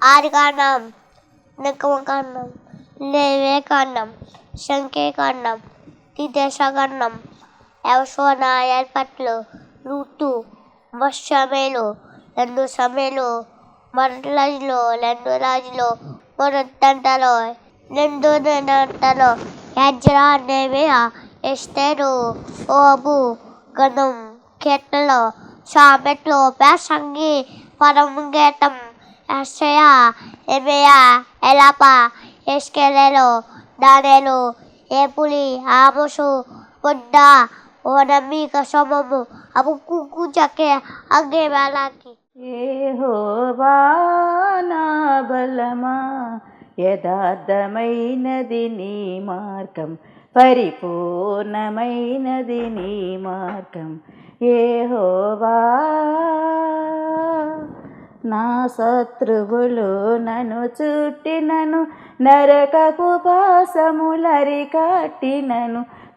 ఆదికాండం, నిర్గమకాండం, లేవియకాండం, సంఖ్యాకాండం, ద్విదశకాండం, యెహోషువ న్యాయాధిపతులు, రూతు, సమూయేలు, 2 సమూయేలు, మొదటి రాజులు, మొదటి దంతలో, 2 దినవృత్తాలు, ఎజ్రా, నెహెమీయా, ఎస్తేరు, యోబు, గణం, కీర్తనలు, సామెతలు, ప్రసంగి, పరమగీతం, యెషయా, యెరెమీయా, ఎలాప, యెహెజ్కేలు, దానియేలు, ఏబూలి, ఆమోసు, బుద్ద, ఓనమీక, సమము, హబక్కూకు, జకర్యా, హగ్గై, మలాకి. యెహోవా నా బలమా, యథార్థమైనది నీ మార్గం, పరిపూర్ణమైనది నీ మార్గం. యెహోవా నా శత్రువులు నన్ను చుట్టినను, నరకపు పాశములరికట్టినను.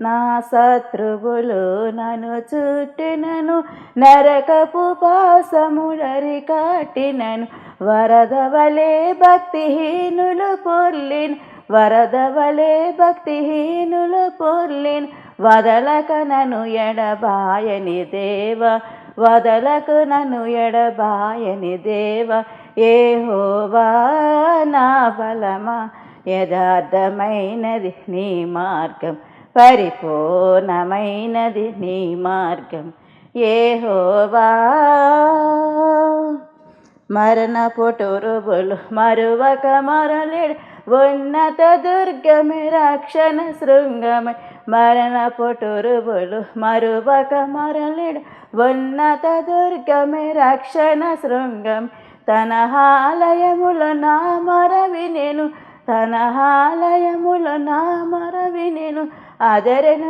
నా శత్రువులు నన్ను చుట్టినను, నరకపు పాశములరికట్టినను. వరద వలె భక్తిహీనులు పొర్లిన్, వరద వలె భక్తిహీనులు పొర్లిన్. వదలక నన్ను ఎడబాయని దేవ, వదలకు నన్ను ఎడబాయని దేవ. యెహోవా నా బలమా, యథార్థమైనది నీ మార్గం, పరిపూర్ణమైనది నీ మార్గం. యెహోవా మరణపు టురుబులు మరువక మరలేడు, ఉన్నత దుర్గమే రక్షణ శృంగమే. మరణపు టురుబులు మరువక మరలేడు, ఉన్నత దుర్గమే రక్షణ శృంగం. తన ఆలయములో నా మొరవి నేను, తన ఆలయములో నా మొరవి నేను. ఆదరణ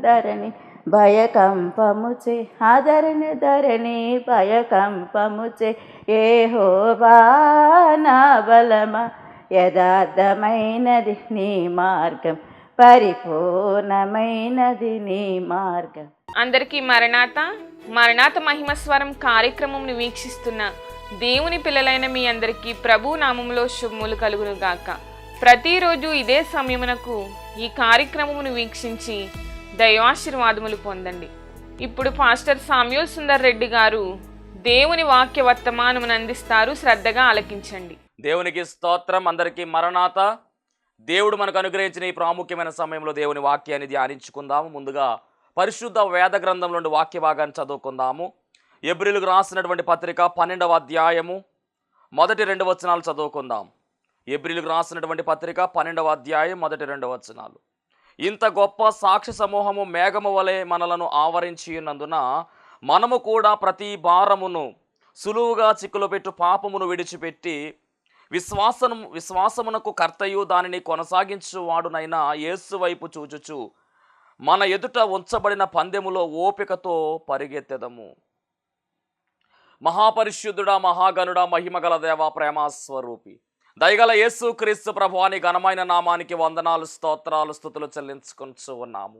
ధరణి భయకంపముచే, ఆదరణ ధరణి భయకంపముచే. యెహోవా నా బలమా, యథార్థమైనది నీ మార్గం, పరిపూర్ణమైనది నీ మార్గం. అందరికీ మరణాత మహిమస్వరం కార్యక్రమంను వీక్షిస్తున్న దేవుని పిల్లలైన మీ అందరికీ ప్రభు నామములో శుభములు కలుగును గాక. ప్రతిరోజు ఇదే సమయమునకు ఈ కార్యక్రమమును వీక్షించి దైవాశీర్వాదములు పొందండి. ఇప్పుడు పాస్టర్ సామ్యూల్ సుందర్ రెడ్డి గారు దేవుని వాక్య వర్తమానమును అందిస్తారు. శ్రద్ధగా ఆలకించండి. దేవునికి స్తోత్రం. అందరికీ మరణాత. దేవుడు మనకు అనుగ్రహించిన ఈ ప్రాముఖ్యమైన సమయంలో దేవుని వాక్యాన్ని ధ్యానించుకుందాము. ముందుగా పరిశుద్ధ వేద గ్రంథం నుండి వాక్య భాగాన్ని చదువుకుందాము. ఎబ్రీయులకు రాసినటువంటి పత్రిక 12వ అధ్యాయము మొదటి 2 వచనాలు చదువుకుందాం. ఎబ్రీయులకు రాసినటువంటి పత్రిక 12వ అధ్యాయం మొదటి 2 వచనాలు. ఇంత గొప్ప సాక్షి సమూహము మేఘము వలె మనలను ఆవరించి ఉన్నందున మనము కూడా ప్రతి భారమును సులువుగా చిక్కులు పెట్టు పాపమును విడిచిపెట్టి విశ్వాసమునకు కర్తయు దానిని కొనసాగించువాడునైనా యేసు వైపు చూచుచు మన ఎదుట ఉంచబడిన పందెములో ఓపికతో పరిగెత్తెదము. మహాపరిశుద్ధుడా, మహాగణుడా, మహిమగల దేవ, ప్రేమస్వరూపి, దయగల యేసు క్రీస్తు ప్రభువాని ఘనమైన నామానికి వందనాలు, స్తోత్రాలు, స్తుతులు చెల్లించుకొంచు ఉన్నాము.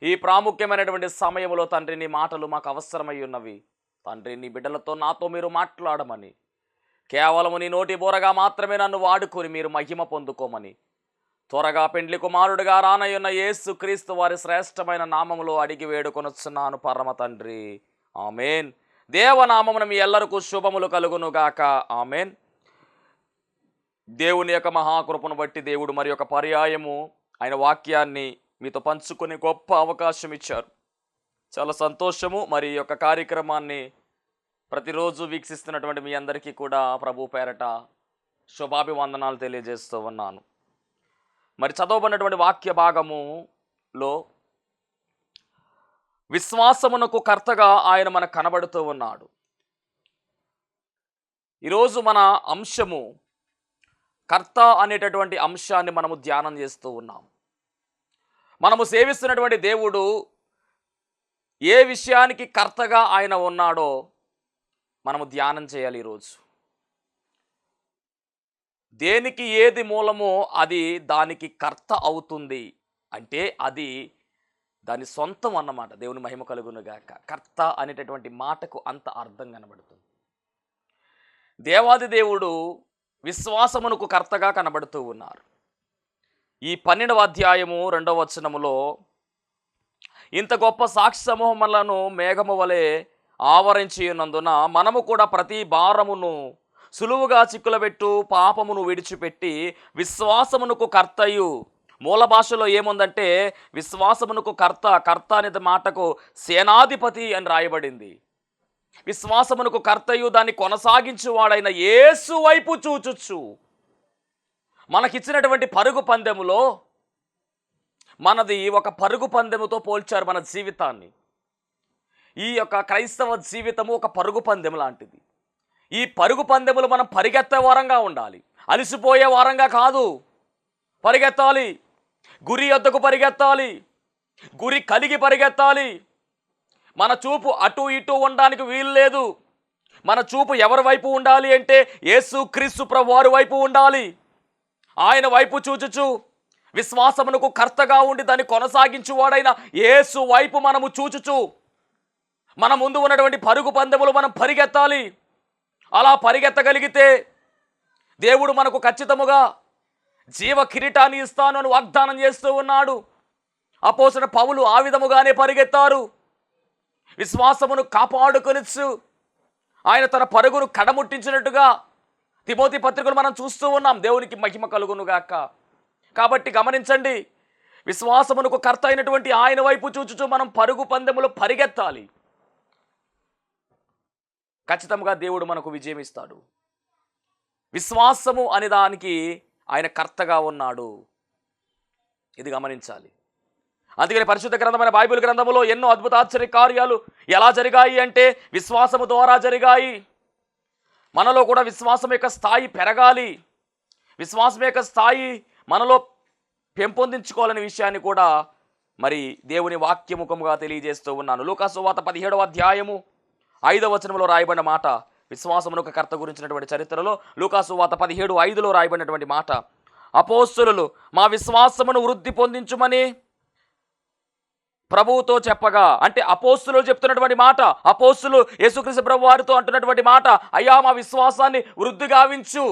ఈ ప్రాముఖ్యమైనటువంటి సమయంలో తండ్రి, నీ మాటలు మాకు అవసరమై ఉన్నవి. తండ్రి, నీ బిడ్డలతో నాతో మీరు మాట్లాడమని, కేవలము నీ నోటి బోరగా మాత్రమే నన్ను వాడుకొని మీరు మహిమ పొందుకోమని త్వరగా పెండ్లి కుమారుడిగా రానయ్యున్న యేసు క్రీస్తు వారి శ్రేష్టమైన నామములో అడిగి వేడుకొనొచ్చున్నాను పరమ తండ్రి. ఆమెన్. దేవనామమున మీ ఎల్లరికూ శుభములు కలుగునుగాక. ఆమెన్. దేవుని యొక్క మహాకృపను బట్టి దేవుడు మరి ఒక పర్యాయము ఆయన వాక్యాన్ని మీతో పంచుకునే గొప్ప అవకాశం ఇచ్చారు. చాలా సంతోషము. మరి ఈ యొక్క కార్యక్రమాన్ని ప్రతిరోజు వీక్షిస్తున్నటువంటి మీ అందరికీ కూడా ప్రభు పేరట శుభాభివందనాలు తెలియజేస్తూ ఉన్నాను. మరి చదవబడినటువంటి వాక్య భాగములో విశ్వాసమునకు కర్తగా ఆయన మనకు కనబడుతూ ఉన్నాడు. ఈరోజు మన అంశము కర్త అనేటటువంటి అంశాన్ని మనము ధ్యానం చేస్తూ ఉన్నాం. మనము సేవిస్తున్నటువంటి దేవుడు ఏ విషయానికి కర్తగా ఆయన ఉన్నాడో మనము ధ్యానం చేయాలి. ఈరోజు దేనికి ఏది మూలమో అది దానికి కర్త అవుతుంది అంటే అది దాని సొంతం అన్నమాట. దేవుని మహిమ కలుగునుగాక. కర్త అనేటటువంటి మాటకు అంత అర్థం కనబడుతుంది. దేవాది దేవుడు విశ్వాసమునకు కర్తగా కనబడుతూ ఉన్నారు. ఈ 12వ అధ్యాయము 2వ వచనములో ఇంత గొప్ప సాక్షి సమూహములను మేఘము వలె ఆవరించి ఉన్నందున మనము కూడా ప్రతి భారమును సులువుగా చిక్కులబెట్టు పాపమును విడిచిపెట్టి విశ్వాసమునకు కర్తయు, మూల భాషలో ఏముందంటే విశ్వాసమునకు కర్త అనేది మాటకు సేనాధిపతి అని రాయబడింది. విశ్వాసమునకు కర్తయు దాన్ని కొనసాగించువాడైన యేసు వైపు చూచుచు, మనకిచ్చినటువంటి పరుగు పందెములో మనది ఒక పరుగు పందెముతో పోల్చారు మన జీవితాన్ని. ఈ యొక్క క్రైస్తవ జీవితము ఒక పరుగు పందెం లాంటిది. ఈ పరుగు పందెములు మనం పరిగెత్తే వారంగా ఉండాలి, అలసిపోయే వారంగా కాదు. పరిగెత్తాలి, గురి యొద్దకు పరిగెత్తాలి, గురి కలిగి పరిగెత్తాలి. మన చూపు అటు ఇటు ఉండడానికి వీలు లేదు. మన చూపు ఎవరి వైపు ఉండాలి అంటే యేసు క్రీస్తు ప్రభువారి వైపు ఉండాలి. ఆయన వైపు చూచుచు విశ్వాసమునకు కర్తగా ఉండి దాన్ని కొనసాగించువాడైన యేసు వైపు మనము చూచుచు మన ముందు ఉన్నటువంటి పరుగు పందెములు మనం పరిగెత్తాలి. అలా పరిగెత్తగలిగితే దేవుడు మనకు ఖచ్చితముగా జీవ కిరీటాన్ని ఇస్తాను అని వాగ్దానం చేస్తూ ఉన్నాడు. అపోస్తలుడైన పౌలు ఆ విధముగానే పరిగెత్తారు. విశ్వాసమును కాపాడుకొనొచ్చు ఆయన తన పరుగును కడముట్టించినట్టుగా తిమోతి పత్రికలు మనం చూస్తూ ఉన్నాం. దేవునికి మహిమ కలుగునుగాక. కాబట్టి గమనించండి, విశ్వాసమునకు కర్త అయినటువంటి ఆయన వైపు చూచుచూ మనం పరుగు పందెములు పరిగెత్తాలి. ఖచ్చితంగా దేవుడు మనకు విజయం ఇస్తాడు. విశ్వాసము అనే దానికి ఆయన కర్తగా ఉన్నాడు. ఇది గమనించాలి. అందుకని పరిశుద్ధ గ్రంథమైన బైబిల్ గ్రంథములో ఎన్నో అద్భుత ఆశ్చర్య కార్యాలు ఎలా జరిగాయి అంటే విశ్వాసము ద్వారా జరిగాయి. మనలో కూడా విశ్వాసం యొక్క స్థాయి పెరగాలి, విశ్వాసం యొక్క స్థాయి మనలో పెంపొందించుకోవాలనే విషయాన్ని కూడా మరి దేవుని వాక్యముఖముగా తెలియజేస్తూ ఉన్నాను. లూకా సువార్త 17వ అధ్యాయము 5వ వచనంలో రాయబడిన మాట, విశ్వాసమునకు కర్త గురించినటువంటి చరిత్రలో లూకా సువార్త 17:5లో రాయబడినటువంటి మాట, అపోస్తలులు మా విశ్వాసమును వృద్ధి పొందించుమని ప్రభువుతో చెప్పగా, అంటే అపోస్తలులు చెప్తున్నటువంటి మాట, అపోస్తలులు యేసుక్రీస్తు ప్రభు వారితో అంటున్నటువంటి మాట, అయ్యా మా విశ్వాసాన్ని వృద్ధి గావించు.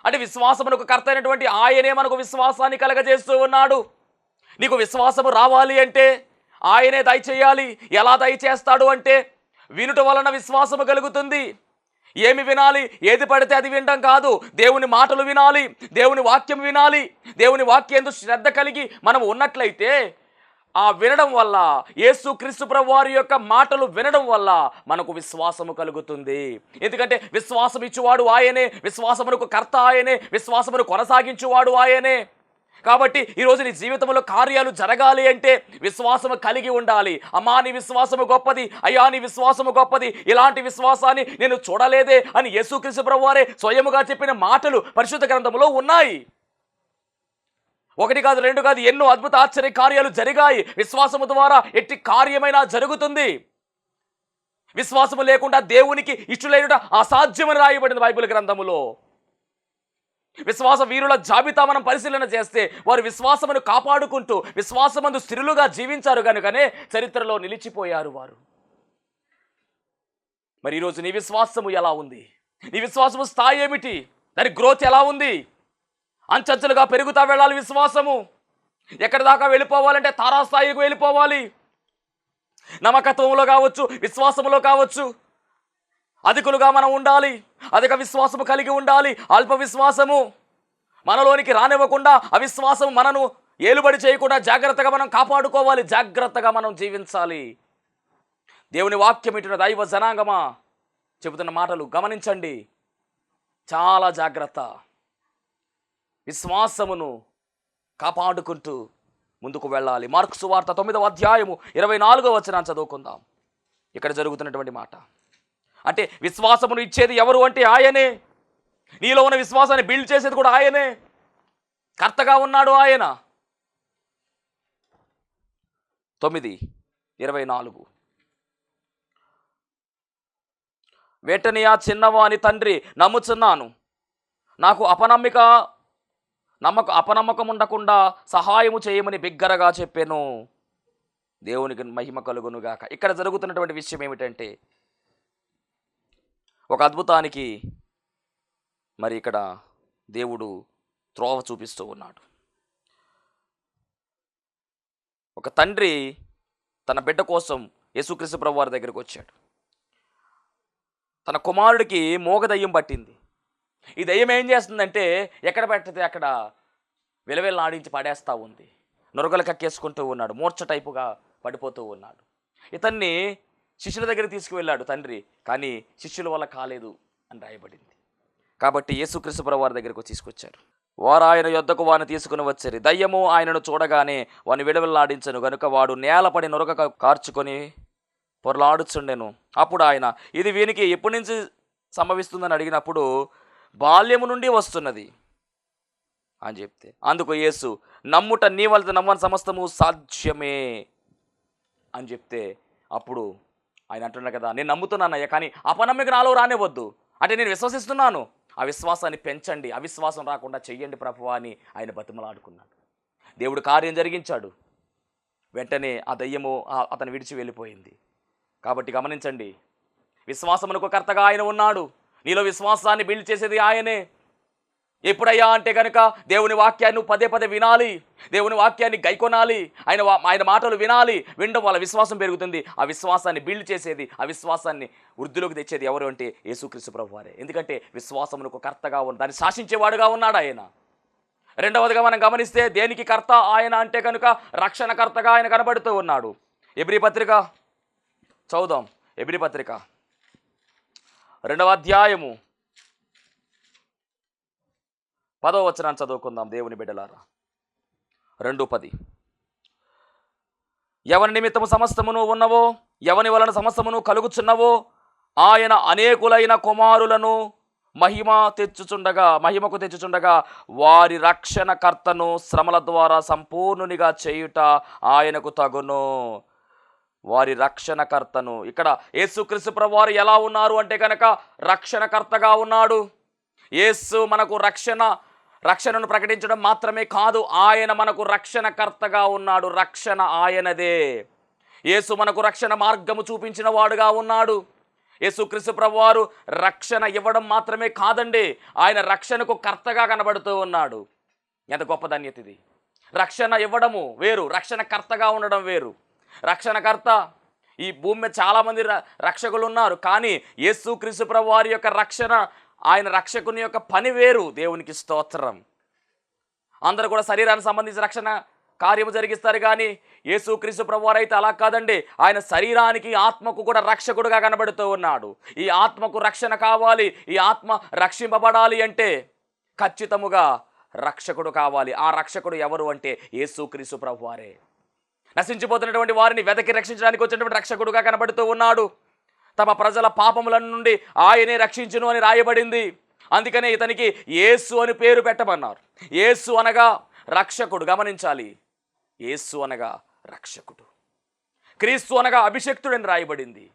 అంటే విశ్వాసమునకు కర్త అయినటువంటి ఆయనే మనకు విశ్వాసాన్ని కలగజేస్తూ ఉన్నాడు. నీకు విశ్వాసము రావాలి అంటే ఆయనే దయచేయాలి. ఎలా దయచేస్తాడు అంటే వినుట వలన విశ్వాసము కలుగుతుంది. ఏమి వినాలి? ఏది పడితే అది వినడం కాదు. దేవుని మాటలు వినాలి, దేవుని వాక్యం వినాలి. దేవుని వాక్యందు శ్రద్ధ కలిగి మనం ఉన్నట్లయితే ఆ వినడం వల్ల, యేసుక్రీస్తు ప్రభు వారి యొక్క మాటలు వినడం వల్ల మనకు విశ్వాసము కలుగుతుంది. ఎందుకంటే విశ్వాసం ఇచ్చువాడు ఆయనే, విశ్వాసమునకు కర్త ఆయనే, విశ్వాసమును కొనసాగించువాడు ఆయనే. కాబట్టి ఈరోజు నీ జీవితంలో కార్యాలు జరగాలి అంటే విశ్వాసము కలిగి ఉండాలి. అమ్మా నీ విశ్వాసము గొప్పది, అయ్యా నీ విశ్వాసము గొప్పది, ఇలాంటి విశ్వాసాన్ని నేను చూడలేదే అని యేసుక్రీస్తు ప్రభు వారే స్వయముగా చెప్పిన మాటలు పరిశుద్ధ గ్రంథంలో ఉన్నాయి. ఒకటి కాదు, రెండు కాదు, ఎన్నో అద్భుత ఆశ్చర్య కార్యాలు జరిగాయి. విశ్వాసము ద్వారా ఎట్టి కార్యమైనా జరుగుతుంది. విశ్వాసము లేకుండా దేవునికి ఇష్టలైనట అసాధ్యమని రాయబడింది బైబిల్ గ్రంథములో. విశ్వాస వీరుల జాబితా మనం పరిశీలన చేస్తే వారు విశ్వాసమును కాపాడుకుంటూ విశ్వాసమందు స్థిరులుగా జీవించారు కనుకనే చరిత్రలో నిలిచిపోయారు వారు. మరి ఈరోజు నీ విశ్వాసము ఎలా ఉంది? నీ విశ్వాసము స్థాయి ఏమిటి? దాని గ్రోత్ ఎలా ఉంది? అంచెంచెలుగా పెరుగుతా వెళ్ళాలి విశ్వాసము. ఎక్కడి దాకా వెళ్ళిపోవాలంటే తారాస్థాయికి వెళ్ళిపోవాలి. నమ్మకత్వంలో కావచ్చు, విశ్వాసములో కావచ్చు అధికులుగా మనం ఉండాలి. అధిక విశ్వాసము కలిగి ఉండాలి. అల్ప విశ్వాసము మనలోనికి రానివ్వకుండా, అవిశ్వాసము మనను ఏలుబడి చేయకుండా జాగ్రత్తగా మనం కాపాడుకోవాలి. జాగ్రత్తగా మనం జీవించాలి. దేవుని వాక్యం ఇటున్న దైవ జనాంగమా చెబుతున్న మాటలు గమనించండి. చాలా జాగ్రత్త. విశ్వాసమును కాపాడుకుంటూ ముందుకు వెళ్ళాలి. మార్కు సువార్త 9వ అధ్యాయము 24వ వచనాన్ని చదువుకుందాం. ఇక్కడ జరుగుతున్నటువంటి మాట అంటే విశ్వాసమును ఇచ్చేది ఎవరు అంటే ఆయనే. నీలో ఉన్న విశ్వాసాన్ని బిల్డ్ చేసేది కూడా ఆయనే. కర్తగా ఉన్నాడు ఆయన. 9:24 వెంటనే ఆ చిన్నవాని తండ్రి నమ్ముచున్నాను, నాకు అపనమ్మకం ఉండకుండా సహాయము చేయమని బిగ్గరగా చెప్పాను. దేవునికి మహిమ కలుగునుగాక. ఇక్కడ జరుగుతున్నటువంటి విషయం ఏమిటంటే ఒక అద్భుతానికి మరి ఇక్కడ దేవుడు త్రోవ చూపిస్తూ ఉన్నాడు. ఒక తండ్రి తన బిడ్డ కోసం యేసుక్రీస్తు ప్రభు వారి దగ్గరికి వచ్చాడు. తన కుమారుడికి మోగ దయ్యం పట్టింది. ఈ దయ్యం ఏం చేస్తుందంటే ఎక్కడ పెట్టితే అక్కడ విలవిల్లాడించి పడేస్తూ ఉంది. నొరగలు కక్కేసుకుంటూ ఉన్నాడు, మూర్ఛ టైపుగా పడిపోతూ ఉన్నాడు. ఇతన్ని శిష్యుల దగ్గరికి తీసుకువెళ్ళాడు తండ్రి, కానీ శిష్యుల వల్ల కాలేదు అని రాయబడింది. కాబట్టి యేసుక్రీస్తు ప్రభు వారి దగ్గరకు తీసుకొచ్చారు. వారు ఆయన యొద్దకు వాడిని తీసుకుని వచ్చారు. దయ్యము ఆయనను చూడగానే వాడిని విడవిల్లాడించను గనుక వాడు నేలపడి నొరగ కార్చుకొని పొరలాడుచుండెను. అప్పుడు ఆయన, ఇది వీనికి ఎప్పటి నుంచి సంభవిస్తుందని అడిగినప్పుడు, బాల్యము నుండి వస్తున్నది అని చెప్తే, అందుకు యేసు, నమ్ముట నీ వల్ల నమ్మని సమస్తము సాధ్యమే అని చెప్తే, అప్పుడు ఆయన అంటున్నాడు కదా, నేను నమ్ముతున్నానయ్యా, కానీ అపనమ్మిక నాలో రానివ్వద్దు. అంటే నేను విశ్వసిస్తున్నాను, ఆ విశ్వాసాన్ని పెంచండి, అవిశ్వాసం రాకుండా చెయ్యండి ప్రభువా అని ఆయన బతిమలాడుకున్నాడు. దేవుడు కార్యం జరిగించాడు. వెంటనే ఆ దయ్యము అతను విడిచి వెళ్ళిపోయింది. కాబట్టి గమనించండి, విశ్వాసమునకు కర్తగా ఆయన ఉన్నాడు. నీలో విశ్వాసాన్ని బిల్డ్ చేసేది ఆయనే. ఎప్పుడయ్యా అంటే కనుక దేవుని వాక్యాన్ని పదే పదే వినాలి, దేవుని వాక్యాన్ని గైకొనాలి, ఆయన మాటలు వినాలి. వినడం వల్ల విశ్వాసం పెరుగుతుంది. ఆ విశ్వాసాన్ని బిల్డ్ చేసేది, ఆ విశ్వాసాన్ని వృద్ధిలోకి తెచ్చేది ఎవరు అంటే యేసుక్రీస్తు ప్రభు వారే. ఎందుకంటే విశ్వాసమునకు కర్తగా దాన్ని శాసించేవాడుగా ఉన్నాడు ఆయన. రెండవదిగా మనం గమనిస్తే దేనికి కర్త ఆయన అంటే కనుక రక్షణకర్తగా ఆయన కనబడుతూ ఉన్నాడు. ఎబ్రీ పత్రిక చదువుదాం. ఎబ్రీ పత్రిక 2వ అధ్యాయము 10వ వచనాన్ని చదువుకుందాం దేవుని బిడ్డలారా. 2:10. ఎవని నిమిత్తము సమస్తమును ఉన్నవో, ఎవని వలన సమస్తమును కలుగుచున్నవో, ఆయన అనేకులైన కుమారులను మహిమకు తెచ్చుచుండగా వారి రక్షణకర్తను శ్రమల ద్వారా సంపూర్ణునిగా చేయుట ఆయనకు తగును. వారి రక్షణకర్తను, ఇక్కడ యేసుక్రీస్తు ప్రభువారు ఎలా ఉన్నారు అంటే కనుక రక్షణకర్తగా ఉన్నాడు. యేసు మనకు రక్షణను ప్రకటించడం మాత్రమే కాదు, ఆయన మనకు రక్షణకర్తగా ఉన్నాడు. రక్షణ ఆయనదే. యేసు మనకు రక్షణ మార్గము చూపించిన వాడుగా ఉన్నాడు. యేసుక్రీస్తు ప్రభువారు రక్షణ ఇవ్వడం మాత్రమే కాదండి, ఆయన రక్షణకు కర్తగా కనబడుతూ ఉన్నాడు. ఎంత గొప్ప ధన్యత ఇది! రక్షణ ఇవ్వడము వేరు, రక్షణకర్తగా ఉండడం వేరు. రక్షణకర్త, ఈ భూమి మీద చాలామంది రక్షకులు ఉన్నారు, కానీ యేసుక్రీస్తు ప్రభువారి యొక్క రక్షణ, ఆయన రక్షకుని యొక్క పని వేరు. దేవునికి స్తోత్రం. అందరూ కూడా శరీరానికి సంబంధించి రక్షణ కార్యము జరిగిస్తారు, కానీ యేసుక్రీస్తు ప్రభువారు అయితే అలా కాదండి. ఆయన శరీరానికి, ఆత్మకు కూడా రక్షకుడుగా కనబడుతూ ఉన్నాడు. ఈ ఆత్మకు రక్షణ కావాలి, ఈ ఆత్మ రక్షింపబడాలి అంటే ఖచ్చితముగా రక్షకుడు కావాలి. ఆ రక్షకుడు ఎవరు అంటే యేసుక్రీస్తు ప్రభువారే. నశించిపోతున్నటువంటి వారిని వెతకి రక్షించడానికి వచ్చినటువంటి రక్షకుడుగా కనబడుతూ ఉన్నాడు. తమ ప్రజల పాపముల నుండి ఆయనే రక్షించును అని రాయబడింది. అందుకనే ఇతనికి యేసు అని పేరు పెట్టమన్నారు. యేసు అనగా రక్షకుడు. గమనించాలి, యేసు అనగా రక్షకుడు. క్రీస్తు అనగా అభిషక్తుడని రాయబడింది.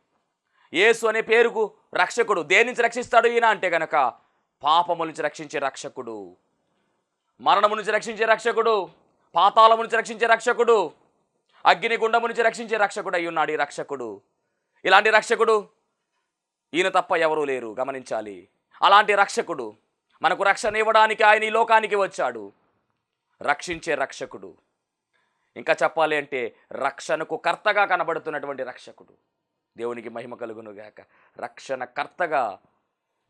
యేసు అనే పేరుకు రక్షకుడు. దేని నుంచి రక్షిస్తాడు ఈయన అంటే కనుక పాపముల నుంచి రక్షించే రక్షకుడు, మరణము నుంచి రక్షించే రక్షకుడు, పాతాళము నుంచి రక్షించే రక్షకుడు, అగ్నిగుండము నుంచి రక్షించే రక్షకుడు అయి ఉన్నాడు ఈ రక్షకుడు. ఇలాంటి రక్షకుడు ఈయన తప్ప ఎవరూ లేరు. గమనించాలి, అలాంటి రక్షకుడు మనకు రక్షణ ఇవ్వడానికి ఆయన ఈ లోకానికి వచ్చాడు. రక్షించే రక్షకుడు. ఇంకా చెప్పాలి అంటే రక్షణకు కర్తగా కనబడుతున్నటువంటి రక్షకుడు. దేవునికి మహిమ కలుగునుగాక. రక్షణకర్తగా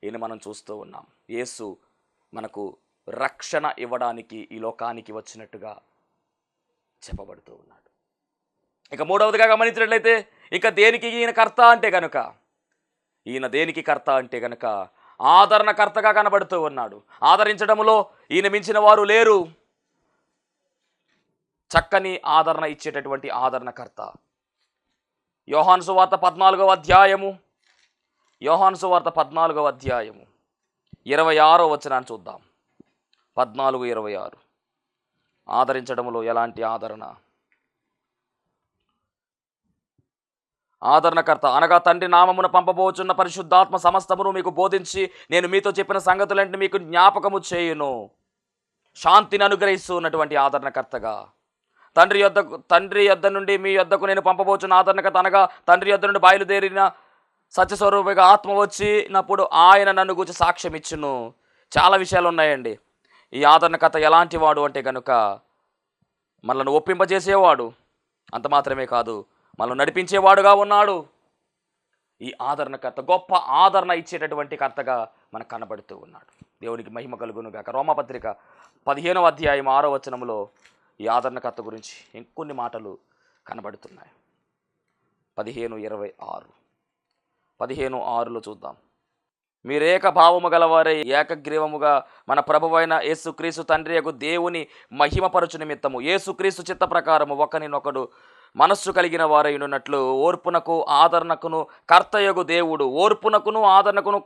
ఈయన మనం చూస్తూ ఉన్నాం. యేసు మనకు రక్షణ ఇవ్వడానికి ఈ లోకానికి వచ్చినట్టుగా చెప్పబడుతూ ఉన్నాడు. ఇక మూడవదిగా గమనించినట్లయితే ఇక దేనికి ఈయన కర్త అంటే కనుక, ఈయన దేనికి కర్త అంటే కనుక ఆదరణకర్తగా కనబడుతూ ఉన్నాడు. ఆదరించడంలో ఈయన మించిన వారు లేరు. చక్కని ఆదరణ ఇచ్చేటటువంటి ఆదరణకర్త. యోహాను సువార్త 14వ అధ్యాయము 26వ వచనాన్ని చూద్దాం. 14:26. ఆదరించడంలో ఎలాంటి ఆదరణకర్త అనగా తండ్రి నామమున పంపబోచున్న పరిశుద్ధాత్మ సమస్తమును మీకు బోధించి నేను మీతో చెప్పిన సంగతులంటే మీకు జ్ఞాపకము చేయును. శాంతిని అనుగ్రహిస్తూ ఉన్నటువంటి ఆదరణకర్తగా, తండ్రి యొద్ద నుండి మీ యొద్దకు నేను పంపబోచున్న ఆదరణకర్త అనగా తండ్రి యొద్ద నుండి బయలుదేరిన సత్యస్వరూపిగా ఆత్మ వచ్చినప్పుడు ఆయన నన్ను గూర్చి సాక్ష్యం ఇచ్చును. చాలా విషయాలు ఉన్నాయండి. ఈ ఆదరణకర్త ఎలాంటి వాడు అంటే కనుక మనల్ని ఒప్పింపజేసేవాడు, అంత మాత్రమే కాదు మనల్ని నడిపించేవాడుగా ఉన్నాడు. ఈ ఆదరణకర్త గొప్ప ఆదరణ ఇచ్చేటటువంటి కర్తగా మనకు కనబడుతూ ఉన్నాడు. దేవునికి మహిమ కలుగును గాక. రోమాపత్రిక 15వ అధ్యాయం 6వ వచనంలో ఈ ఆదరణకర్త గురించి ఇంకొన్ని మాటలు కనబడుతున్నాయి. 15:26 15:6లో చూద్దాం. మీరేక భావము గలవారే ఏకగ్రీవముగా మన ప్రభువైన యేసుక్రీస్తు తండ్రి యొక్క దేవుని మహిమపరచు నిమిత్తము యేసుక్రీస్తు చిత్త ప్రకారము ఒకరినొకడు మనస్సు కలిగిన వారైనట్లు ఓర్పునకు ఆదరణకును కర్తయగు దేవుడు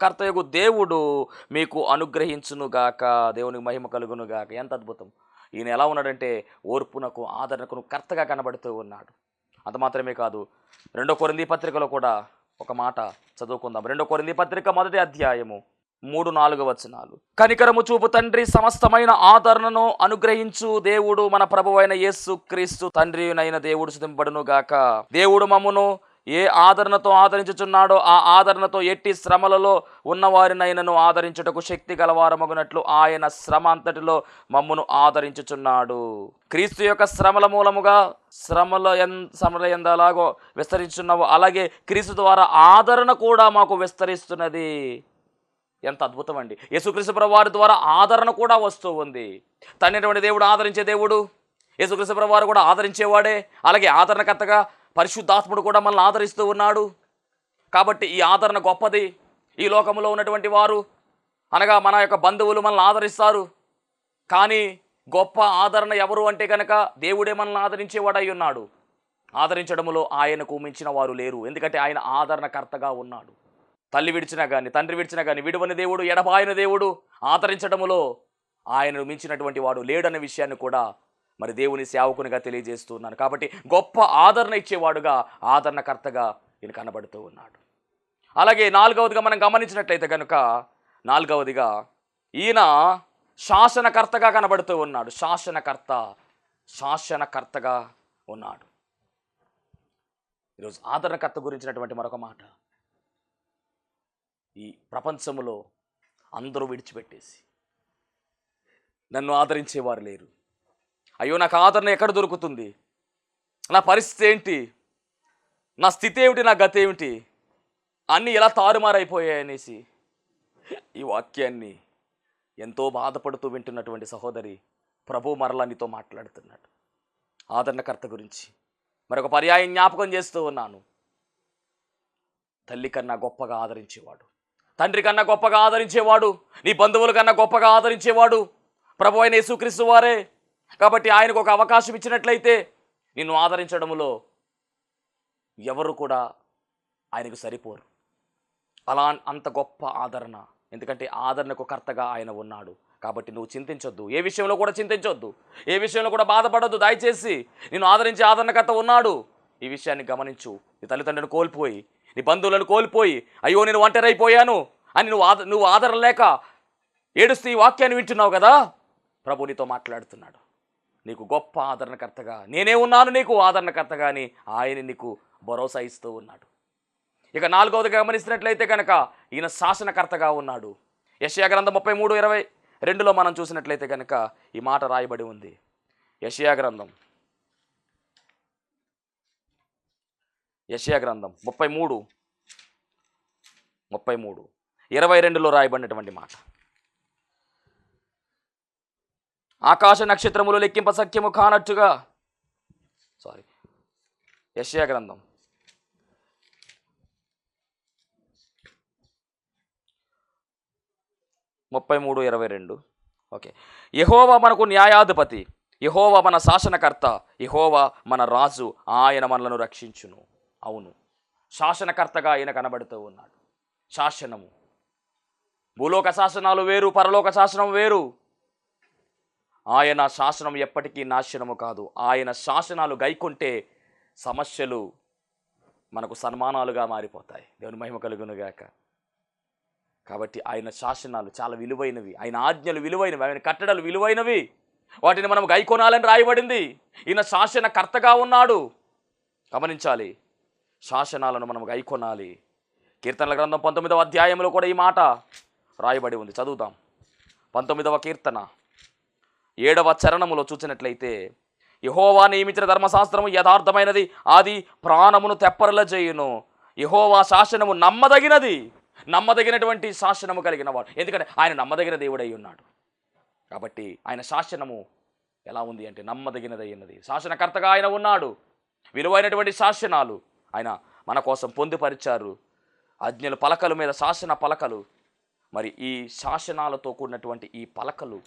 కర్తయగు దేవుడు మీకు అనుగ్రహించునుగాక. దేవునికి మహిమ కలుగునుగాక. ఎంత అద్భుతం! ఈయన ఎలా ఉన్నాడంటే ఓర్పునకు ఆదరణకును కర్తగా కనబడుతూ ఉన్నాడు. అంత మాత్రమే కాదు, 2 కొరింథీ పత్రికలో కూడా ఒక మాట చదువుకుందాం. 2 కొరింథీ పత్రిక 1వ అధ్యాయము 3-4 వచనాలు. కనికరము చూపు తండ్రి సమస్తమైన ఆదరణను అనుగ్రహించు దేవుడు మన ప్రభువైన యేసు క్రీస్తు తండ్రినైన దేవుడు స్తుతింపబడును గాక. దేవుడు మమ్మును ఏ ఆదరణతో ఆదరించుచున్నాడో ఆ ఆదరణతో ఎట్టి శ్రమలలో ఉన్నవారినైనను ఆదరించుటకు శక్తి గలవారమగునట్లు ఆయన శ్రమ అంతటిలో మమ్మును ఆదరించుచున్నాడు. క్రీస్తు యొక్క శ్రమల మూలముగా శ్రమల ఎందలాగో విస్తరించున్నావు, అలాగే క్రీస్తు ద్వారా ఆదరణ కూడా మాకు విస్తరిస్తున్నది. ఎంత అద్భుతం అండి! యేసుక్రీస్తు ప్రభువు వారి ద్వారా ఆదరణ కూడా వస్తూ ఉంది. తండ్రి దేవుడు ఆదరించే దేవుడు, యేసుక్రీస్తు ప్రభువు వారు కూడా ఆదరించేవాడే. అలాగే ఆదరణకర్తగా పరిశుద్ధాత్ముడు కూడా మనల్ని ఆదరిస్తూ ఉన్నాడు. కాబట్టి ఈ ఆదరణ గొప్పది. ఈ లోకంలో ఉన్నటువంటి వారు అనగా మన యొక్క బంధువులు మనల్ని ఆదరిస్తారు, కానీ గొప్ప ఆదరణ ఎవరు అంటే కనుక దేవుడే మనల్ని ఆదరించేవాడై ఉన్నాడు. ఆదరించడంలో ఆయనకు మించిన వారు లేరు, ఎందుకంటే ఆయన ఆదరణకర్తగా ఉన్నాడు. తల్లి విడిచినా కానీ తండ్రి విడిచినా కానీ విడువని దేవుడు, ఎడబాయని దేవుడు. ఆదరించడంలో ఆయనను మించినటువంటి వాడు లేడనే విషయాన్ని కూడా మరి దేవుని సేవకునిగా తెలియజేస్తున్నాను. కాబట్టి గొప్ప ఆదరణ ఇచ్చేవాడుగా ఆదరణకర్తగా ఈయన కనబడుతూ ఉన్నాడు. అలాగే 4వదిగా మనం గమనించినట్లయితే కనుక 4వదిగా ఈయన శాసనకర్తగా కనబడుతూ ఉన్నాడు. శాసనకర్తగా ఉన్నాడు. ఈరోజు ఆదరణకర్త గురించినటువంటి మరొక మాట, ఈ ప్రపంచంలో అందరూ విడిచిపెట్టేసి నన్ను ఆదరించేవారు లేరు, అయ్యో నాకు ఆదరణ ఎక్కడ దొరుకుతుంది, నా పరిస్థితి ఏంటి, నా స్థితి ఏమిటి, నా గతి ఏమిటి, అన్నీ ఎలా తారుమారైపోయాయనేసి ఈ వాక్యాన్ని ఎంతో బాధపడుతూ వింటున్నటువంటి సహోదరి ప్రభు మరలా నీతో మాట్లాడుతున్నాడు. ఆదరణకర్త గురించి మరొక పర్యాయం జ్ఞాపకం చేస్తూ ఉన్నాను. తల్లి కన్నా గొప్పగా ఆదరించేవాడు, తండ్రి కన్నా గొప్పగా ఆదరించేవాడు, నీ బంధువుల కన్నా గొప్పగా ఆదరించేవాడు ప్రభు అయిన యేసుక్రీస్తు వారే. కాబట్టి ఆయనకు ఒక అవకాశం ఇచ్చినట్లయితే నిన్ను ఆదరించడంలో ఎవరు కూడా ఆయనకు సరిపోరు. అలా అంత గొప్ప ఆదరణ, ఎందుకంటే ఆదరణకు కర్తగా ఆయన ఉన్నాడు. కాబట్టి నువ్వు చింతించొద్దు, ఏ విషయంలో కూడా చింతించొద్దు, ఏ విషయంలో కూడా బాధపడొద్దు. దయచేసి నిన్ను ఆదరించే ఆదరణకర్త ఉన్నాడు. ఈ విషయాన్ని గమనించు. నీ తల్లిదండ్రులను కోల్పోయి, నీ బంధువులను కోల్పోయి, అయ్యో నేను ఒంటరైపోయాను అని నువ్వు ఆదరణ లేక ఏడుస్తూ ఈ వాక్యాన్ని వింటున్నావు కదా, ప్రభు నీతో మాట్లాడుతున్నాడు. నీకు గొప్ప ఆదరణకర్తగా నేనే ఉన్నాను, నీకు ఆదరణకర్తగా అని ఆయన నీకు భరోసా ఇస్తూ ఉన్నాడు. ఇక 4వదిగా గమనిస్తున్నట్లయితే కనుక ఈయన శాసనకర్తగా ఉన్నాడు. యెషయా గ్రంథం 33:2లో మనం చూసినట్లయితే కనుక ఈ మాట రాయబడి ఉంది. యెషయా గ్రంథం 33:22లో రాయబడినటువంటి మాట, ఆకాశ నక్షత్రములు లెక్కింప సఖ్యము కానట్టుగా, యెషయా గ్రంథం 33:22. ఓకే. యెహోవా మనకు న్యాయాధిపతి, యెహోవా మన శాసనకర్త, యెహోవా మన రాజు, ఆయన మనలను రక్షించును. అవును, శాసనకర్తగా ఆయన కనబడుతూ ఉన్నాడు. శాసనము, భూలోక శాసనాలు వేరు, పరలోక శాసనం వేరు. ఆయన శాసనం ఎప్పటికీ నాశనము కాదు. ఆయన శాసనాలు గైకొంటే సమస్యలు మనకు సన్మానాలుగా మారిపోతాయి. దేవుని మహిమ కలుగునుగాక. కాబట్టి ఆయన శాసనాలు చాలా విలువైనవి, ఆయన ఆజ్ఞలు విలువైనవి, ఆయన కట్టడలు విలువైనవి. వాటిని మనం గైకొనాలని రాయబడింది. ఈయన శాసనకర్తగా ఉన్నాడు. గమనించాలి, శాసనాలను మనం గైకొనాలి. కీర్తనల గ్రంథం 19వ అధ్యాయంలో కూడా ఈ మాట రాయబడి ఉంది. చదువుదాం. 19వ కీర్తన 7వ చరణములో చూసినట్లయితే, యెహోవా నియమించిన ధర్మశాస్త్రము యథార్థమైనది, అది ప్రాణమును తెప్పరిల చేయును. యెహోవా శాసనము నమ్మదగినది, నమ్మదగినటువంటి శాసనము కలిగిన వాడు. ఎందుకంటే ఆయన నమ్మదగిన దేవుడై ఉన్నాడు కాబట్టి ఆయన శాసనము ఎలా ఉంది అంటే నమ్మదగినదై ఉన్నది. శాసనకర్తగా ఆయన ఉన్నాడు. విలువైనటువంటి శాసనాలు ఆయన మన కోసం పొందుపరిచారు. ఆజ్ఞల పలకల మీద శాసన పలకలు. మరి ఈ శాసనాలతో కూడినటువంటి ఈ పలకలు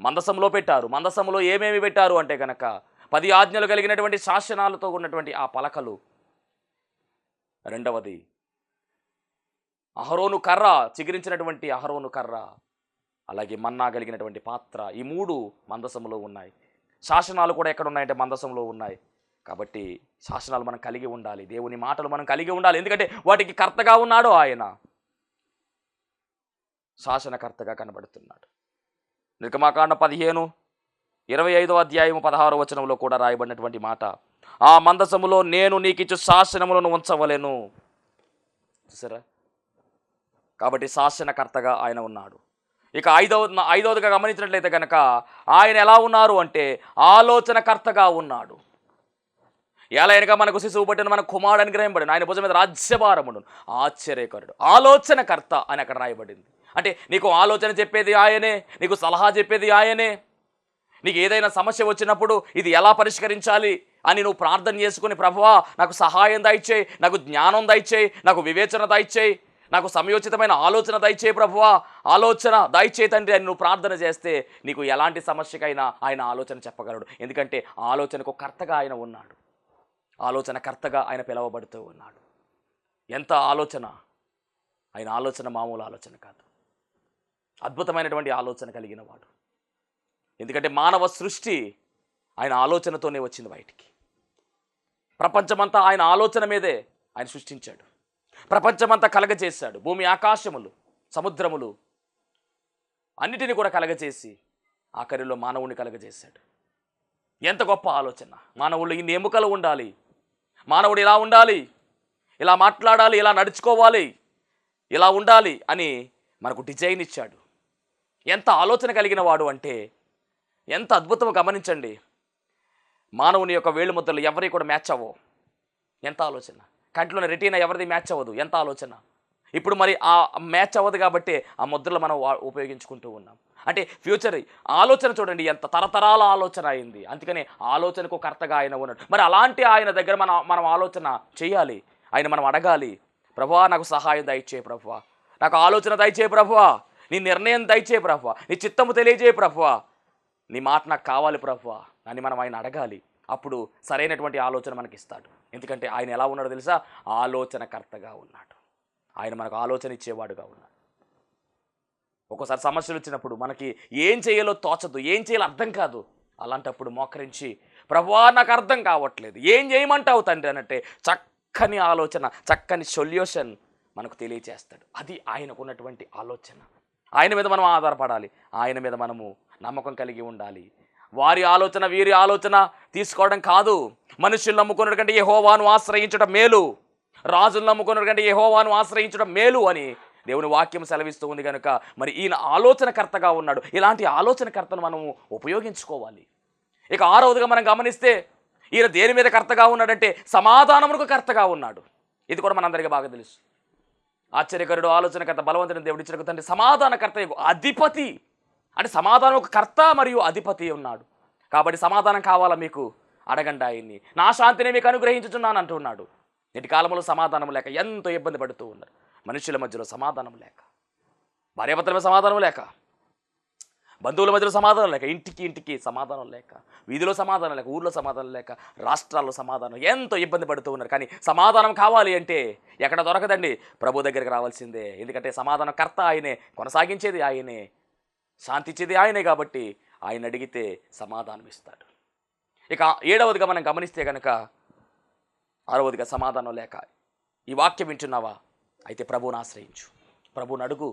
మందసంలో పెట్టారు. మందసంలో ఏమేమి పెట్టారు అంటే కనుక 10 ఆజ్ఞలు కలిగినటువంటి శాసనాలతో ఉన్నటువంటి ఆ పలకలు. రెండవది అహరోను కర్ర, చిగురించినటువంటి అహరోను కర్ర, అలాగే మన్నా కలిగినటువంటి పాత్ర. ఈ 3 మందసంలో ఉన్నాయి. శాసనాలు కూడా ఎక్కడ ఉన్నాయంటే మందసంలో ఉన్నాయి. కాబట్టి శాసనాలు మనం కలిగి ఉండాలి, దేవుని మాటలు మనం కలిగి ఉండాలి. ఎందుకంటే వాటికి కర్తగా ఉన్నాడు ఆయన, శాసనకర్తగా కనబడుతున్నాడు. నిర్గమాకాండ 15:25 అధ్యాయము 16వ వచనంలో కూడా రాయబడినటువంటి మాట, ఆ మందసములో నేను నీకిచ్చు శాసనములను ఉంచవలెను. చూసారా? కాబట్టి శాసనకర్తగా ఆయన ఉన్నాడు. ఇక ఐదవదిగా గమనించినట్లయితే కనుక ఆయన ఎలా ఉన్నారు అంటే ఆలోచనకర్తగా ఉన్నాడు. ఏలైనగా మనకు శిశువు పట్టిన మన కుమారుడు అనుగ్రహింపబడిన, ఆయన భుజం మీద రాజ్యభారమును, ఆశ్చర్యకరుడు, ఆలోచనకర్త అని అక్కడ రాయబడింది. అంటే నీకు ఆలోచన చెప్పేది ఆయనే, నీకు సలహా చెప్పేది ఆయనే. నీకు ఏదైనా సమస్య వచ్చినప్పుడు ఇది ఎలా పరిష్కరించాలి అని నువ్వు ప్రార్థన చేసుకుని, ప్రభువా నాకు సహాయం దయచేయి, నాకు జ్ఞానం దయచేయి, నాకు వివేచన దయచేయి, నాకు సమయోచితమైన ఆలోచన దయచేయి ప్రభువా, ఆలోచన దయచేయి తండ్రి అని నువ్వు ప్రార్థన చేస్తే నీకు ఎలాంటి సమస్యకైనా ఆయన ఆలోచన చెప్పగలడు. ఎందుకంటే ఆలోచనకు కర్తగా ఆయన ఉన్నాడు, ఆలోచనకర్తగా ఆయన పిలువబడుతూ ఉన్నాడు. ఎంత ఆలోచన! ఆయన ఆలోచన మామూలు ఆలోచన కాదు, అద్భుతమైనటువంటి ఆలోచన కలిగిన వాడు. ఎందుకంటే మానవ సృష్టి ఆయన ఆలోచనతోనే వచ్చింది బయటికి. ప్రపంచమంతా ఆయన ఆలోచన మీదే ఆయన సృష్టించాడు. ప్రపంచమంతా కలగజేశాడు. భూమి, ఆకాశములు, సముద్రములు అన్నిటిని కూడా కలగజేసి ఆఖరిలో మానవుని కలగజేశాడు. ఎంత గొప్ప ఆలోచన! మానవుళ్ళు ఇన్ని ఎముకలు ఉండాలి, మానవుడు ఇలా ఉండాలి, ఇలా మాట్లాడాలి, ఇలా నడుచుకోవాలి, ఇలా ఉండాలి అని మనకు డిజైన్ ఇచ్చాడు. ఎంత ఆలోచన కలిగిన వాడు అంటే ఎంత అద్భుతం! గమనించండి, మానవుని యొక్క వేళ్ళు ముద్రలు ఎవరి కూడా మ్యాచ్ అవ్వవు. ఎంత ఆలోచన! కంట్లోని రెటీనా ఎవరిది మ్యాచ్ అవ్వదు. ఎంత ఆలోచన! ఇప్పుడు మరి ఆ మ్యాచ్ అవ్వదు కాబట్టి ఆ ముద్రలు మనం ఉపయోగించుకుంటూ ఉన్నాం. అంటే ఫ్యూచర్ ఆలోచన చూడండి, ఎంత తరతరాల ఆలోచన అయింది. అందుకని ఆలోచనకు కర్తగా ఆయన ఉన్నాడు. మరి అలాంటి ఆయన దగ్గర మనం ఆలోచన చేయాలి, ఆయన మనం అడగాలి. ప్రభువా నాకు సహాయం దయచేయి ప్రభువా, నాకు ఆలోచన దయచేయి ప్రభువా, నీ నిర్ణయం దయచేయి ప్రభువా, నీ చిత్తము తెలియజేయి ప్రభువా, నీ మాట నాకు కావాలి ప్రభువా అని మనం ఆయన అడగాలి. అప్పుడు సరైనటువంటి ఆలోచన మనకి ఇస్తాడు. ఎందుకంటే ఆయన ఎలా ఉన్నాడో తెలుసా? ఆలోచనకర్తగా ఉన్నాడు. ఆయన మనకు ఆలోచన ఇచ్చేవాడుగా ఉన్నాడు. ఒక్కోసారి సమస్యలు వచ్చినప్పుడు మనకి ఏం చేయాలో తోచదు, ఏం చేయాలో అర్థం కాదు. అలాంటప్పుడు మోకరించి, ప్రభువా నాకు అర్థం కావట్లేదు, ఏం చేయమంటావు తండ్రి అనంటే చక్కని ఆలోచన, చక్కని సొల్యూషన్ మనకు తెలియచేస్తాడు. అది ఆయనకున్నటువంటి ఆలోచన. ఆయన మీద మనం ఆధారపడాలి, ఆయన మీద మనము నమ్మకం కలిగి ఉండాలి. వారి ఆలోచన వీరి ఆలోచన తీసుకోవడం కాదు. మనుషులు నమ్ముకున్న కంటే యెహోవాను ఆశ్రయించడం మేలు, రాజులు నమ్ముకున్న కంటే యెహోవాను ఆశ్రయించడం మేలు అని దేవుని వాక్యం సెలవిస్తూ ఉంది. కనుక మరి ఈయన ఆలోచనకర్తగా ఉన్నాడు. ఇలాంటి ఆలోచనకర్తను మనము ఉపయోగించుకోవాలి. ఇక 6వదిగా మనం గమనిస్తే ఈయన దేని మీద కర్తగా ఉన్నాడంటే సమాధానమునకు కర్తగా ఉన్నాడు. ఇది కూడా మనందరికీ బాగా తెలుసు. ఆశ్చర్యకరుడు, ఆలోచనకర్త, బలవంతుని దేవుడు ఇచ్చిన తండ్రి, సమాధానకర్త, అధిపతి. అంటే సమాధానం ఒక కర్త మరియు అధిపతి ఉన్నాడు. కాబట్టి సమాధానం కావాలా మీకు? అడగండి ఆయన్ని. నా శాంతిని మీకు అనుగ్రహించుచున్నాను అంటున్నాడు. నేటి కాలంలో సమాధానం లేక ఎంతో ఇబ్బంది పడుతూ ఉన్నారు. మనుషుల మధ్యలో సమాధానం లేక, భార్యాభర్తల మీద సమాధానం లేక, బంధువుల మధ్యలో సమాధానం లేక, ఇంటికి సమాధానం లేక, వీధిలో సమాధానం లేక, ఊర్లో సమాధానం లేక, రాష్ట్రాల్లో సమాధానం, ఎంతో ఇబ్బంది పడుతూ ఉన్నారు. కానీ సమాధానం కావాలి అంటే ఎక్కడ దొరకదండి, ప్రభు దగ్గరికి రావాల్సిందే. ఎందుకంటే సమాధానం కర్త ఆయనే, కొనసాగించేది ఆయనే, శాంతి ఇచ్చేది ఆయనే. కాబట్టి ఆయన అడిగితే సమాధానం ఇస్తాడు. ఇక 7వదిగా మనం గమనిస్తే కనుక 6వదిగా సమాధానం లేక, ఈ వాక్యం వింటున్నావా? అయితే ప్రభువుని ఆశ్రయించు, ప్రభువుని అడుగు.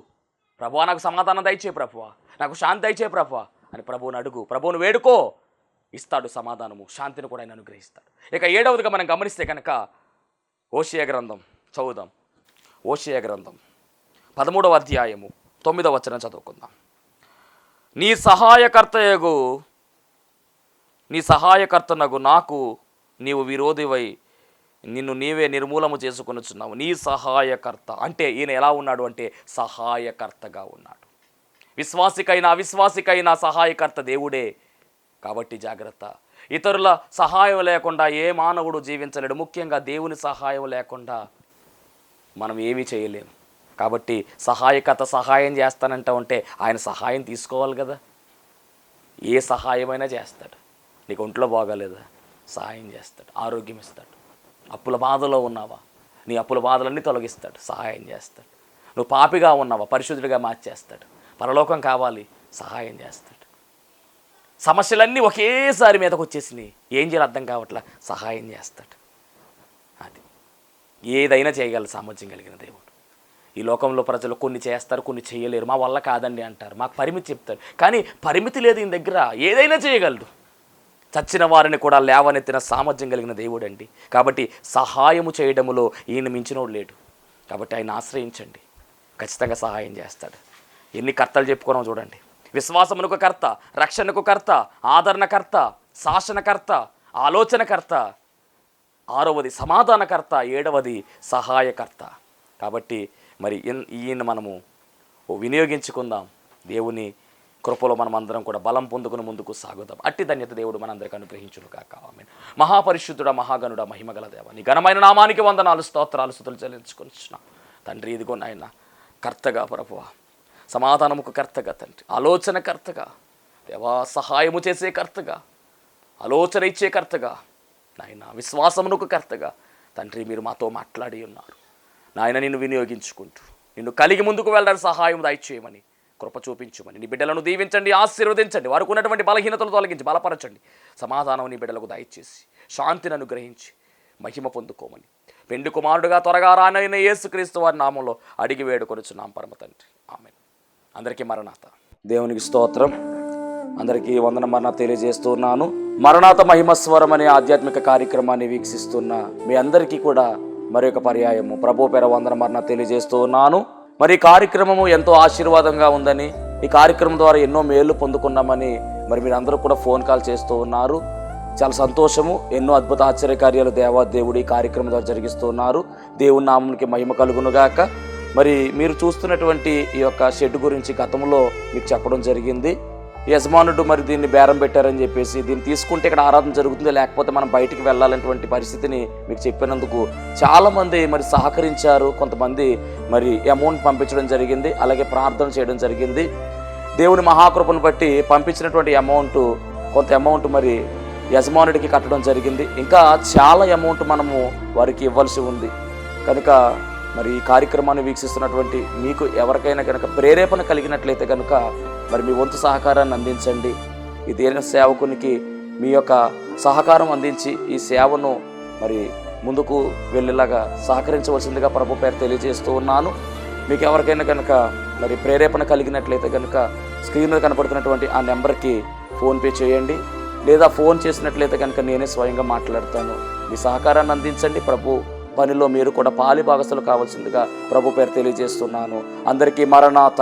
ప్రభువా నాకు సమాధానం దయచేయి ప్రభువా, నాకు శాంతి దయచేయి ప్రభువా అని ప్రభువుని అడుగు, ప్రభువుని వేడుకో, ఇస్తాడు సమాధానము, శాంతిని కూడా ఆయన అనుగ్రహిస్తాడు. ఇక 7వదిగా మనం గమనిస్తే కనుక హోషేయ గ్రంథం చదువుదాం. హోషేయ గ్రంథం 13వ అధ్యాయము 9వ వచనం చదువుకుందాం. నీ సహాయకర్తనగు నాకు నీవు విరోధివై నిన్ను నీవే నిర్మూలము చేసుకొనుచున్నావు. నీ సహాయకర్త అంటే ఈయన ఎలా ఉన్నాడు అంటే సహాయకర్తగా ఉన్నాడు. విశ్వాసికైనా అవిశ్వాసికైనా సహాయకర్త దేవుడే. కాబట్టి జాగ్రత్త. ఇతరుల సహాయం లేకుండా ఏ మానవుడు జీవించలేడు. ముఖ్యంగా దేవుని సహాయం లేకుండా మనం ఏమీ చేయలేము. కాబట్టి సహాయకర్త సహాయం చేస్తానంట ఉంటే ఆయన సహాయం తీసుకోవాలి కదా. ఏ సహాయమైనా చేస్తాడు. నీకు ఒంట్లో బాగాలేదా, సహాయం చేస్తాడు, ఆరోగ్యం ఇస్తాడు. అప్పుల బాధలో ఉన్నావా, నీ అప్పుల బాధలన్నీ తొలగిస్తాడు, సహాయం చేస్తాడు. నువ్వు పాపిగా ఉన్నావా, పరిశుద్ధుడిగా మార్చేస్తాడు. పరలోకం కావాలి, సహాయం చేస్తాడు. సమస్యలన్నీ ఒకేసారి మీదకి వచ్చేసినాయి, ఏం చేయాలి అర్థం కావట్లా, సహాయం చేస్తాడు. అది ఏదైనా చేయగల సామర్థ్యం కలిగిన దేవుడు. ఈ లోకంలో ప్రజలు కొన్ని చేస్తారు, కొన్ని చేయలేరు. మా వల్ల కాదండి అంటారు, మాకు పరిమితి చెప్తారు. కానీ పరిమితి లేదు ఈయన దగ్గర, ఏదైనా చేయగలడు. చచ్చిన వారిని కూడా లేవనెత్తిన సామర్థ్యం కలిగిన దేవుడు అండి. కాబట్టి సహాయము చేయడములో ఈయన మించినోడు లేడు. కాబట్టి ఆయన ఆశ్రయించండి, ఖచ్చితంగా సహాయం చేస్తాడు. ఎన్ని కర్తలు చెప్పుకున్నాం చూడండి. విశ్వాసమునకు కర్త, రక్షణకు కర్త, ఆదరణకర్త, శాసనకర్త, ఆలోచనకర్త, 6వది సమాధానకర్త, 7వది సహాయకర్త. కాబట్టి మరి ఈయన మనము వినియోగించుకుందాం. దేవుని కృపలో మనం అందరం కూడా బలం పొందుకుని ముందుకు సాగుదాం. అట్టి ధన్యత దేవుడు మనందరికీ అనుగ్రహించును కాక. ఆమేన్. మహాపరిశుద్ధుడా, మహాగణుడా, మహిమగల దేవ, నీ ఘనమైన నామానికి వందనాలు, స్తోత్రాలు, స్తుతులు చెల్లించుకొనిచున్నాం తండ్రి. ఇదిగో నాయన కర్తగా ప్రభువా, సమాధానముకు కర్తగా తండ్రి, ఆలోచన కర్తగా దేవా, సహాయము చేసే కర్తగా, ఆలోచన ఇచ్చే కర్తగా నాయన, విశ్వాసమునకు కర్తగా తండ్రి మీరు మాతో మాట్లాడి ఉన్నారు నాయన. నిన్ను వినియోగించుకుంటూ నిన్ను కలిగి ముందుకు వెళ్ళడానికి సహాయం దయచేయమని, కృప చూపించమని, నీ బిడ్డలను దీవించండి, ఆశీర్వదించండి. వారికి ఉన్నటువంటి బలహీనతలు తొలగించి బలపరచండి. సమాధానం నీ బిడ్డలకు దయచేసి శాంతిని అనుగ్రహించి మహిమ పొందుకోమని పెండి కుమారుడుగా త్వరగా రానైన యేసుక్రీస్తు వారి నామంలో అడిగి వేడుకొనుచున్నాం పరమ తండ్రి. ఆమేన్. అందరికీ మరణాత. దేవునికి స్తోత్రం. అందరికీ వందన మరణాత తెలియజేస్తున్నాను. మరణాత మహిమస్వరం అనే ఆధ్యాత్మిక కార్యక్రమాన్ని వీక్షిస్తున్న మీ అందరికీ కూడా మరొక పర్యాయము ప్రభు పేర వందన మరణాత తెలియజేస్తూ ఉన్నాను. మరి ఈ కార్యక్రమము ఎంతో ఆశీర్వాదంగా ఉందని, ఈ కార్యక్రమం ద్వారా ఎన్నో మేలు పొందుకున్నామని మరి మీరందరూ కూడా ఫోన్ కాల్ చేస్తూ ఉన్నారు. చాలా సంతోషము. ఎన్నో అద్భుత ఆశ్చర్యకార్యాలు దేవుడు ఈ కార్యక్రమం ద్వారా జరిగిస్తూ ఉన్నారు. దేవుని నామానికి మహిమ కలుగునుగాక. మరి మీరు చూస్తున్నటువంటి ఈ యొక్క షెడ్ గురించి గతంలో మీకు చెప్పడం జరిగింది. యజమానుడు మరి దీన్ని బేరం పెట్టారని చెప్పేసి, దీన్ని తీసుకుంటే ఇక్కడ ఆరాధన జరుగుతుంది, లేకపోతే మనం బయటికి వెళ్ళాలనేటువంటి పరిస్థితిని మీకు చెప్పినందుకు చాలామంది మరి సహకరించారు. కొంతమంది మరి అమౌంట్ పంపించడం జరిగింది, అలాగే ప్రార్థన చేయడం జరిగింది. దేవుని మహాకృపను బట్టి పంపించినటువంటి కొంత అమౌంట్ మరి యజమానుడికి కట్టడం జరిగింది. ఇంకా చాలా అమౌంట్ మనము వారికి ఇవ్వాల్సి ఉంది. కనుక మరి ఈ కార్యక్రమాన్ని వీక్షిస్తున్నటువంటి మీకు ఎవరికైనా కనుక ప్రేరేపణ కలిగినట్లయితే కనుక మరి మీ వంతు సహకారాన్ని అందించండి. ఈ దేన సేవకునికి మీ యొక్క సహకారం అందించి ఈ సేవను మరి ముందుకు వెళ్ళేలాగా సహకరించవలసిందిగా ప్రభు పేరు తెలియజేస్తూ ఉన్నాను. మీకు ఎవరికైనా కనుక మరి ప్రేరేపణ కలిగినట్లయితే కనుక స్క్రీన్ మీద కనపడుతున్నటువంటి ఆ నెంబర్కి ఫోన్పే చేయండి, లేదా ఫోన్ చేసినట్లయితే కనుక నేనే స్వయంగా మాట్లాడతాను. మీ సహకారాన్ని అందించండి. ప్రభు పనిలో మీరు కూడా పాలి భాగస్తులు కావాల్సిందిగా ప్రభు పేరు తెలియజేస్తున్నాను. అందరికీ మరణాత.